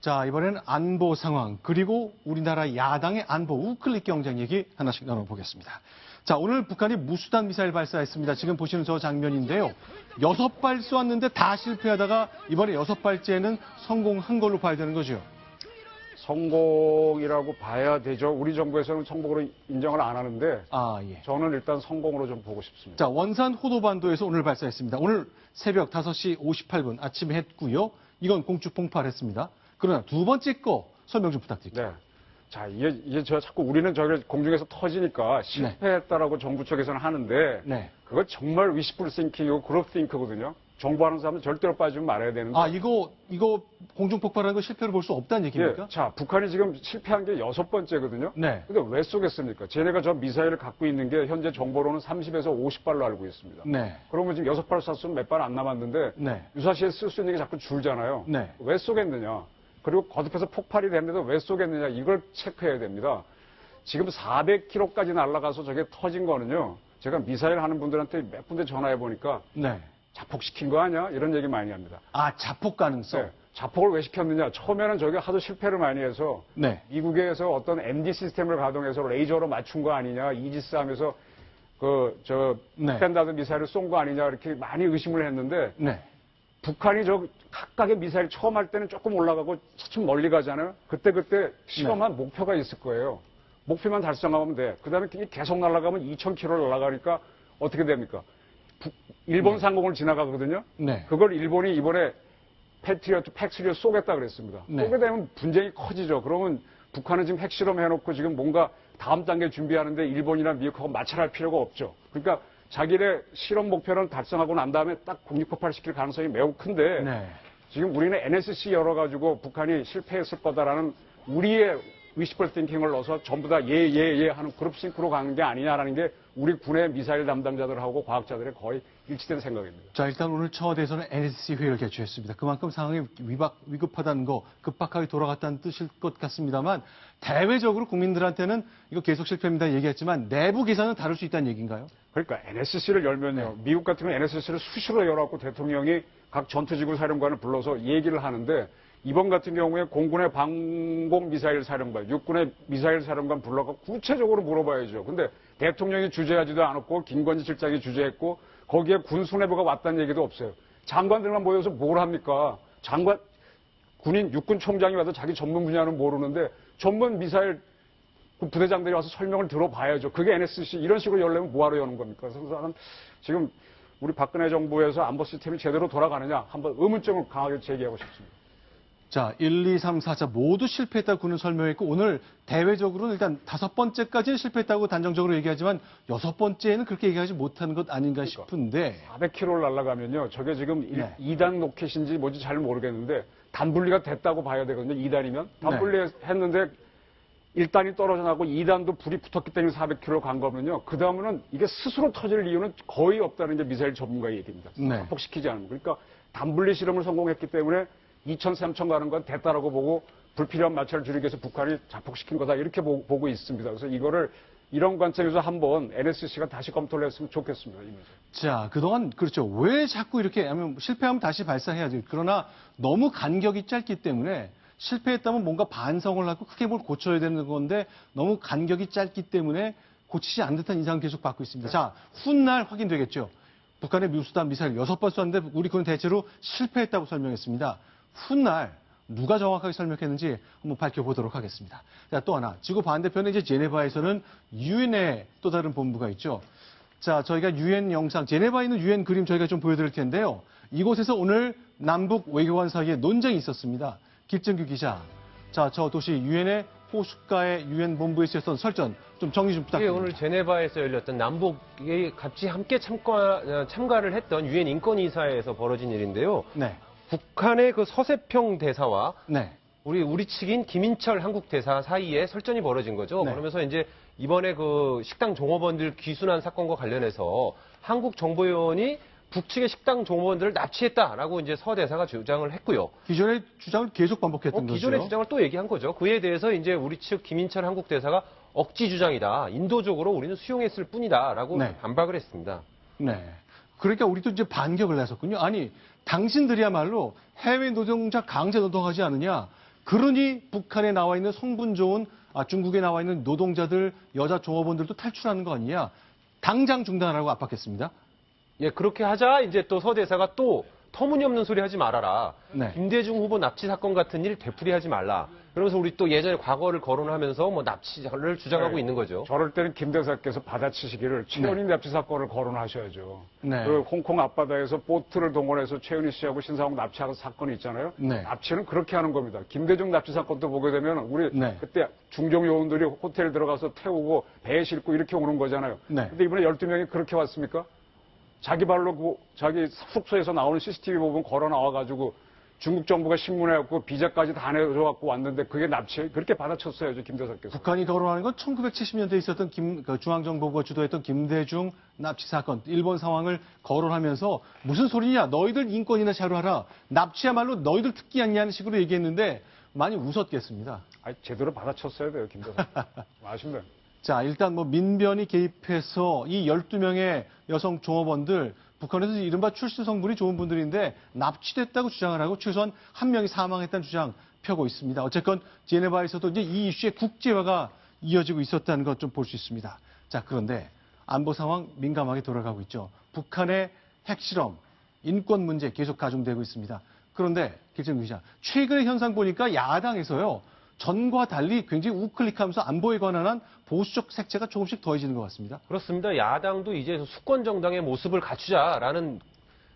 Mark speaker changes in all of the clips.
Speaker 1: 자, 이번에는 안보 상황, 그리고 우리나라 야당의 안보 우클릭 경쟁 얘기 하나씩 나눠보겠습니다. 자, 오늘 북한이 무수단 미사일 발사했습니다. 지금 보시는 저 장면인데요. 6발 쏘았는데 다 실패하다가 이번에 6발째는 성공한 걸로 봐야 되는 거죠.
Speaker 2: 성공이라고 봐야 되죠. 우리 정부에서는 성공으로 인정을 안 하는데
Speaker 1: 예.
Speaker 2: 저는 일단 성공으로 좀 보고 싶습니다.
Speaker 1: 자, 원산 호도반도에서 오늘 발사했습니다. 오늘 새벽 5시 58분 아침에 했고요. 이건 공중 폭발했습니다. 그러나 두 번째 거 설명 좀 부탁드릴게요.
Speaker 2: 네. 자, 이게 저 자꾸 우리는 저기 공중에서 터지니까 실패했다라고 정부 쪽에서는 하는데
Speaker 1: 네.
Speaker 2: 그거 정말 위시풀 싱킹이고 그룹 싱크거든요. 정부하는 사람은 절대로 빠지면 말아야 되는데.
Speaker 1: 이거 공중 폭발하는 거 실패로 볼 수 없다는 얘기입니까?
Speaker 2: 예, 자, 북한이 지금 실패한 게 6번째거든요.
Speaker 1: 네.
Speaker 2: 근데 왜 쏘겠습니까? 쟤네가 저 미사일을 갖고 있는 게 현재 정보로는 30에서 50발로 알고 있습니다.
Speaker 1: 네.
Speaker 2: 그러면 지금 6발 쐈으면 몇 발 안 남았는데
Speaker 1: 네.
Speaker 2: 유사시에 쓸 수 있는 게 자꾸 줄잖아요.
Speaker 1: 네.
Speaker 2: 왜 쏘겠느냐? 그리고 거듭해서 폭발이 됐는데도 왜 쏘겠느냐? 이걸 체크해야 됩니다. 지금 400km까지 날아가서 저게 터진 거는요. 제가 미사일 하는 분들한테 몇 군데 전화해 보니까
Speaker 1: 네.
Speaker 2: 자폭시킨 거 아니야? 이런 얘기 많이 합니다.
Speaker 1: 자폭 가능성?
Speaker 2: 네. 자폭을 왜 시켰느냐? 처음에는 저게 하도 실패를 많이 해서
Speaker 1: 네.
Speaker 2: 미국에서 어떤 MD 시스템을 가동해서 레이저로 맞춘 거 아니냐? 이지스 하면서 스탠다드 미사일을 쏜 거 아니냐? 이렇게 많이 의심을 했는데
Speaker 1: 네.
Speaker 2: 북한이 저 각각의 미사일 처음 할 때는 조금 올라가고 차츰 멀리 가잖아요. 그때 실험한 목표가 있을 거예요. 목표만 달성하면 돼. 그다음에 계속 날아가면 2,000km 날아가니까 어떻게 됩니까? 일본 상공을 지나가거든요.
Speaker 1: 네.
Speaker 2: 그걸 일본이 이번에 패트리어트 팩3를 쏘겠다 그랬습니다.
Speaker 1: 네.
Speaker 2: 쏘게 되면 분쟁이 커지죠. 그러면 북한은 지금 핵실험 해놓고 지금 뭔가 다음 단계 준비하는데 일본이나 미국하고 마찰할 필요가 없죠. 그러니까 자기네 실험 목표를 달성하고 난 다음에 딱 국립폭발 시킬 가능성이 매우 큰데
Speaker 1: 네.
Speaker 2: 지금 우리는 NSC 열어가지고 북한이 실패했을 거다라는 우리의 위시풀 띵킹을 넣어서 전부 다 예 하는 그룹 싱크로 가는 게 아니냐라는 게 우리 군의 미사일 담당자들하고 과학자들의 거의 일치된 생각입니다.
Speaker 1: 자, 일단 오늘 청와대에서는 NSC 회의를 개최했습니다. 그만큼 상황이 위급하다는 거, 급박하게 돌아갔다는 뜻일 것 같습니다만 대외적으로 국민들한테는 이거 계속 실패입니다 얘기했지만 내부 계산은 다를 수 있다는 얘기인가요?
Speaker 2: 그러니까 NSC를 열면요. 미국 같으면 NSC를 수시로 열어갖고 대통령이 각 전투지구 사령관을 불러서 얘기를 하는데 이번 같은 경우에 공군의 방공 미사일 사령관, 육군의 미사일 사령관 불러서 구체적으로 물어봐야죠. 근데 대통령이 주재하지도 않았고 김건희 실장이 주재했고 거기에 군 수뇌부가 왔다는 얘기도 없어요. 장관들만 모여서 뭘 합니까? 군인 육군 총장이 와서 자기 전문 분야는 모르는데 전문 미사일 부대장들이 와서 설명을 들어봐야죠. 그게 NSC 이런 식으로 열려면 뭐하러 여는 겁니까? 그래서 지금 우리 박근혜 정부에서 안보 시스템이 제대로 돌아가느냐 한번 의문점을 강하게 제기하고 싶습니다.
Speaker 1: 자, 1, 2, 3, 4자 모두 실패했다고 군은 설명했고 오늘 대외적으로는 일단 5번째까지는 실패했다고 단정적으로 얘기하지만 6번째는 그렇게 얘기하지 못하는 것 아닌가 싶은데
Speaker 2: 400km를 날아가면요. 저게 지금
Speaker 1: 네.
Speaker 2: 2단 로켓인지 뭔지 잘 모르겠는데 단분리가 됐다고 봐야 되거든요. 2단이면. 단분리 했는데 1단이 떨어져 나고 2단도 불이 붙었기 때문에 400km 간 거면요. 그 다음은 이게 스스로 터질 이유는 거의 없다는 게 미사일 전문가의 얘기입니다. 자폭시키지 않으면. 그러니까 단분리 실험을 성공했기 때문에 2천, 3천 가는 건 됐다라고 보고 불필요한 마찰을 줄이기 위해서 북한이 자폭시킨 거다 이렇게 보고 있습니다. 그래서 이거를 이런 관점에서 한번 NSC가 다시 검토를 했으면 좋겠습니다.
Speaker 1: 자, 그동안 그렇죠. 왜 자꾸 이렇게 하면 실패하면 다시 발사해야죠. 그러나 너무 간격이 짧기 때문에 실패했다면 뭔가 반성을 하고 크게 뭘 고쳐야 되는 건데 너무 간격이 짧기 때문에 고치지 않는 듯한 인상을 계속 받고 있습니다. 자, 훗날 확인되겠죠. 북한의 무수단 미사일 6번 쐈는데 우리 군은 대체로 실패했다고 설명했습니다. 훗날 누가 정확하게 설명했는지 한번 밝혀보도록 하겠습니다. 자, 또 하나. 지구 반대편에 이제 제네바에서는 유엔의 또 다른 본부가 있죠. 자, 저희가 유엔 영상, 제네바에 있는 유엔 그림 저희가 좀 보여드릴 텐데요. 이곳에서 오늘 남북 외교관 사이에 논쟁이 있었습니다. 김정규 기자. 자, 저 도시 유엔의 호숫가의 유엔 본부에 있었던 설전 좀 정리 좀 부탁드립니다.
Speaker 3: 오늘 제네바에서 열렸던 남북이 같이 함께 참가를 했던 유엔 인권이사회에서 벌어진 일인데요.
Speaker 1: 네.
Speaker 3: 북한의 그 서세평 대사와
Speaker 1: 네.
Speaker 3: 우리 측인 김인철 한국 대사 사이에 설전이 벌어진 거죠.
Speaker 1: 네.
Speaker 3: 그러면서 이제 이번에 그 식당 종업원들 귀순한 사건과 관련해서 한국 정보위원이 북측의 식당 종업원들을 납치했다라고 이제 서 대사가 주장을 했고요.
Speaker 1: 기존의 주장을 계속 반복했던 거죠.
Speaker 3: 기존의 주장을 또 얘기한 거죠. 그에 대해서 이제 우리 측 김인철 한국 대사가 억지 주장이다. 인도적으로 우리는 수용했을 뿐이다라고
Speaker 1: 네.
Speaker 3: 반박을 했습니다.
Speaker 1: 네. 그러니까 우리도 이제 반격을 했었군요. 아니, 당신들이야말로 해외 노동자 강제 노동하지 않느냐? 그러니 북한에 나와 있는 성분 좋은 중국에 나와 있는 노동자들, 여자 종업원들도 탈출하는 거 아니냐. 당장 중단하라고 압박했습니다.
Speaker 3: 예, 그렇게 하자 이제 또 서 대사가 또 터무니없는 소리 하지 말아라.
Speaker 1: 네.
Speaker 3: 김대중 후보 납치 사건 같은 일 되풀이하지 말라. 그러면서 우리 또 예전에 과거를 거론하면서 뭐 납치를 주장하고
Speaker 2: 네.
Speaker 3: 있는 거죠.
Speaker 2: 저럴 때는 김 대사께서 받아치시기를 최은희 납치 사건을 거론하셔야죠.
Speaker 1: 네.
Speaker 2: 그 홍콩 앞바다에서 보트를 동원해서 최은희 씨하고 신상욱 납치하는 사건이 있잖아요.
Speaker 1: 네.
Speaker 2: 납치는 그렇게 하는 겁니다. 김대중 납치 사건도 보게 되면 우리
Speaker 1: 네.
Speaker 2: 그때 중정 요원들이 호텔에 들어가서 태우고 배에 싣고 이렇게 오는 거잖아요.
Speaker 1: 네.
Speaker 2: 근데 이번에 12명이 그렇게 왔습니까? 자기 발로 자기 숙소에서 나오는 CCTV 부분 걸어 나와가지고 중국 정부가 신문해갖고 비자까지 다 내줘갖고 왔는데 그게 납치? 그렇게 받아쳤어야죠, 김 대사께서.
Speaker 1: 북한이 거론하는 건 1970년대에 있었던 중앙정보부가 주도했던 김대중 납치 사건, 일본 상황을 거론하면서 무슨 소리냐, 너희들 인권이나 자료하라, 납치야말로 너희들 특기 아니냐는 식으로 얘기했는데 많이 웃었겠습니다.
Speaker 2: 아니, 제대로 받아쳤어야 돼요, 김 대사. 아쉽네요.
Speaker 1: 자, 일단 뭐 민변이 개입해서 이 12명의 여성 종업원들, 북한에서 이른바 출신 성분이 좋은 분들인데 납치됐다고 주장을 하고 최소한 한 명이 사망했다는 주장 펴고 있습니다. 어쨌건 제네바에서도 이제 이 이슈의 국제화가 이어지고 있었다는 것 좀 볼 수 있습니다. 자, 그런데 안보 상황 민감하게 돌아가고 있죠. 북한의 핵실험, 인권 문제 계속 가중되고 있습니다. 그런데 길정 기자, 최근의 현상 보니까 야당에서요, 전과 달리 굉장히 우클릭하면서 안보에 관한 보수적 색채가 조금씩 더해지는 것 같습니다.
Speaker 3: 그렇습니다. 야당도 이제 수권 정당의 모습을 갖추자라는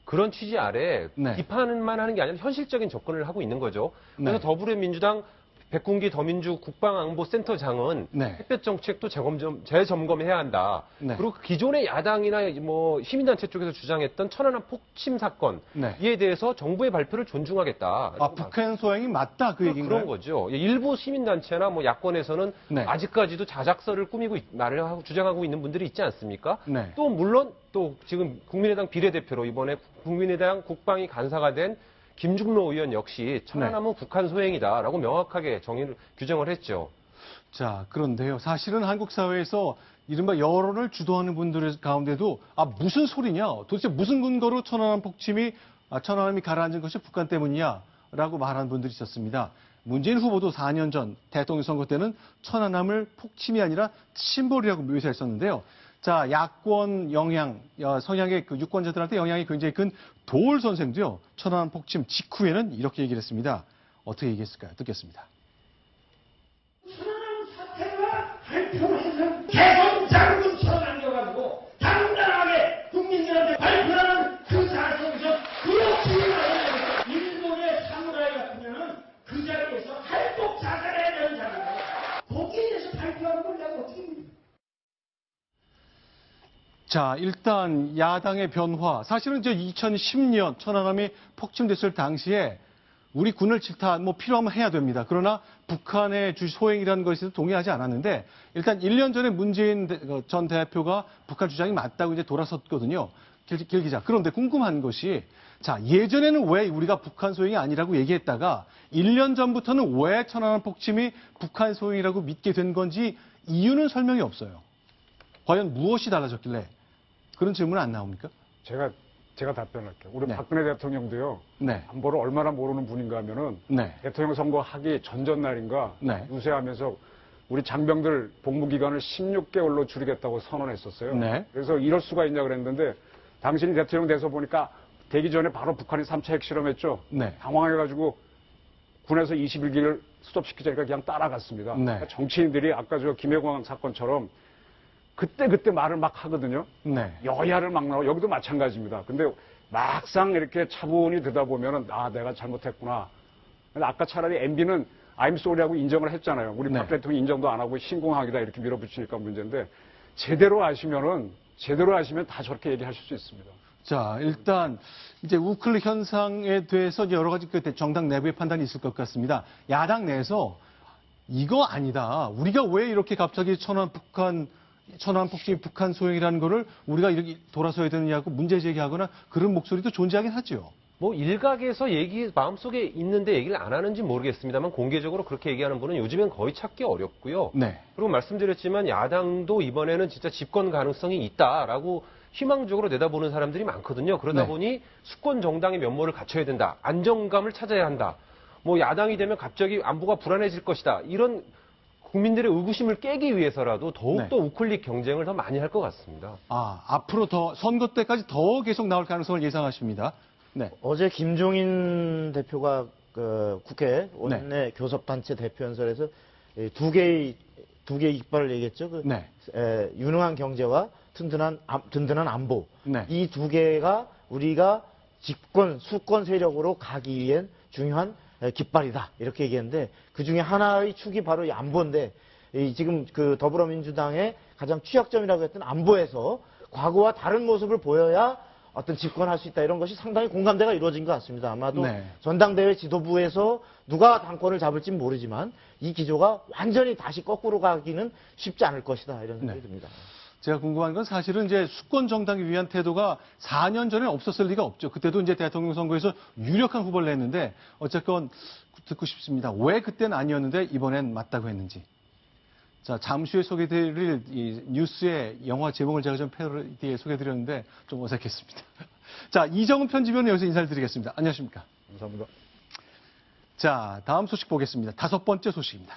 Speaker 3: 그런 취지 아래
Speaker 1: 네.
Speaker 3: 비판만 하는 게 아니라 현실적인 접근을 하고 있는 거죠. 그래서
Speaker 1: 네.
Speaker 3: 더불어민주당 백군기 더민주 국방안보센터장은
Speaker 1: 네.
Speaker 3: 햇볕 정책도 재점검해야 한다.
Speaker 1: 네.
Speaker 3: 그리고 기존의 야당이나 뭐 시민단체 쪽에서 주장했던 천안함 폭침 사건
Speaker 1: 네.
Speaker 3: 이에 대해서 정부의 발표를 존중하겠다.
Speaker 1: 북한 소행이 맞다 그 얘기인가요?
Speaker 3: 그런 거죠. 일부 시민단체나 뭐 야권에서는
Speaker 1: 네.
Speaker 3: 아직까지도 자작서를 꾸미고 말을 하고 주장하고 있는 분들이 있지 않습니까?
Speaker 1: 네.
Speaker 3: 또 물론 또 지금 국민의당 비례대표로 이번에 국민의당 국방위 간사가 된 김중로 의원 역시 천안함은 북한 소행이다라고 명확하게 규정을 했죠.
Speaker 1: 자, 그런데요. 사실은 한국 사회에서 이른바 여론을 주도하는 분들 가운데도 무슨 소리냐? 도대체 무슨 근거로 천안함이 가라앉은 것이 북한 때문이냐라고 말하는 분들이 있었습니다. 문재인 후보도 4년 전 대통령 선거 때는 천안함을 폭침이 아니라 침몰이라고 묘사했었는데요. 자, 야권 성향의 그 유권자들한테 영향이 굉장히 큰 도올 선생도요, 천안함 폭침 직후에는 이렇게 얘기를 했습니다. 어떻게 얘기했을까요? 듣겠습니다.
Speaker 4: 천안함 사태가 발표해서 개성장군처럼 남겨가지고 당당하게 국민들한테 발표하는 그 자세에서 그렇지 말아야 일본의 사무라이 같으면 그 자리에서 할복 자살해야 되는 자리예요. 거기에 대해서 발표하는 걸 내가 어떻게 믿어?
Speaker 1: 자, 일단 야당의 변화. 사실은 이제 2010년 천안함이 폭침됐을 당시에 우리 군을 필요하면 해야 됩니다. 그러나 북한의 소행이라는 것에 동의하지 않았는데 일단 1년 전에 문재인 전 대표가 북한 주장이 맞다고 이제 돌아섰거든요. 길 기자. 그런데 궁금한 것이 자, 예전에는 왜 우리가 북한 소행이 아니라고 얘기했다가 1년 전부터는 왜 천안함 폭침이 북한 소행이라고 믿게 된 건지 이유는 설명이 없어요. 과연 무엇이 달라졌길래 그런 질문은 안 나옵니까?
Speaker 2: 제가 답변할게요. 우리
Speaker 1: 네.
Speaker 2: 박근혜 대통령도요.
Speaker 1: 네.
Speaker 2: 안보를 얼마나 모르는 분인가 하면은
Speaker 1: 네.
Speaker 2: 대통령 선거 하기 전날인가
Speaker 1: 네.
Speaker 2: 유세하면서 우리 장병들 복무기간을 16개월로 줄이겠다고 선언했었어요.
Speaker 1: 네.
Speaker 2: 그래서 이럴 수가 있냐 그랬는데 당신이 대통령 돼서 보니까 되기 전에 바로 북한이 3차 핵실험했죠.
Speaker 1: 네.
Speaker 2: 당황해가지고 군에서 21기를 스톱시키자니까 그냥 따라갔습니다.
Speaker 1: 네.
Speaker 2: 그러니까 정치인들이 아까 저 김해광 사건처럼 그때 말을 막 하거든요.
Speaker 1: 네.
Speaker 2: 여야를 막 나오고 여기도 마찬가지입니다. 근데 막상 이렇게 차분히 듣다 보면은 내가 잘못했구나. 근데 아까 차라리 MB는 I'm sorry하고 인정을 했잖아요. 우리
Speaker 1: 네.
Speaker 2: 박 대통령 인정도 안 하고 신공항이다 이렇게 밀어붙이니까 문제인데 제대로 아시면 다 저렇게 얘기하실 수 있습니다.
Speaker 1: 자, 일단 이제 우클릭 현상에 대해서 이제 여러 가지 정당 내부의 판단이 있을 것 같습니다. 야당 내에서 이거 아니다. 우리가 왜 이렇게 갑자기 천안함 폭침이 북한 소행이라는 거를 우리가 이렇게 돌아서야 되느냐고 문제 제기하거나 그런 목소리도 존재하긴 하죠.
Speaker 3: 뭐 일각에서 마음속에 있는데 얘기를 안 하는지 모르겠습니다만 공개적으로 그렇게 얘기하는 분은 요즘엔 거의 찾기 어렵고요.
Speaker 1: 네.
Speaker 3: 그리고 말씀드렸지만 야당도 이번에는 진짜 집권 가능성이 있다라고 희망적으로 내다보는 사람들이 많거든요. 그러다
Speaker 1: 네.
Speaker 3: 보니 수권 정당의 면모를 갖춰야 된다. 안정감을 찾아야 한다. 뭐 야당이 되면 갑자기 안보가 불안해질 것이다. 이런 국민들의 의구심을 깨기 위해서라도 더욱더 우클릭 경쟁을 더 많이 할 것 같습니다.
Speaker 1: 앞으로 더 선거 때까지 더 계속 나올 가능성을 예상하십니다. 네.
Speaker 5: 어제 김종인 대표가 그 국회 원내 교섭단체 대표연설에서 두 개의 이빨을 얘기했죠. 유능한 경제와 든든한 안보.
Speaker 1: 네.
Speaker 5: 이 두 개가 우리가 집권, 수권 세력으로 가기 위한 중요한 깃발이다. 이렇게 얘기했는데 그 중에 하나의 축이 바로 이 안보인데 지금 그 더불어민주당의 가장 취약점이라고 했던 안보에서 과거와 다른 모습을 보여야 어떤 집권할 수 있다 이런 것이 상당히 공감대가 이루어진 것 같습니다. 아마도 전당대회 지도부에서 누가 당권을 잡을지는 모르지만 이 기조가 완전히 다시 거꾸로 가기는 쉽지 않을 것이다 이런 생각이 듭니다.
Speaker 1: 제가 궁금한 건 사실은 이제 수권 정당이 위한 태도가 4년 전에 없었을 리가 없죠. 그때도 이제 대통령 선거에서 유력한 후보를 냈는데 어쨌건 듣고 싶습니다. 왜 그때는 아니었는데 이번엔 맞다고 했는지. 자, 잠시 후에 소개드릴 이 뉴스의 영화 제목을 제가 좀 패러디에 소개드렸는데 좀 어색했습니다. 자, 이정은 편집위원 여기서 인사를 드리겠습니다. 안녕하십니까?
Speaker 2: 감사합니다.
Speaker 1: 자, 다음 소식 보겠습니다. 5번째 소식입니다.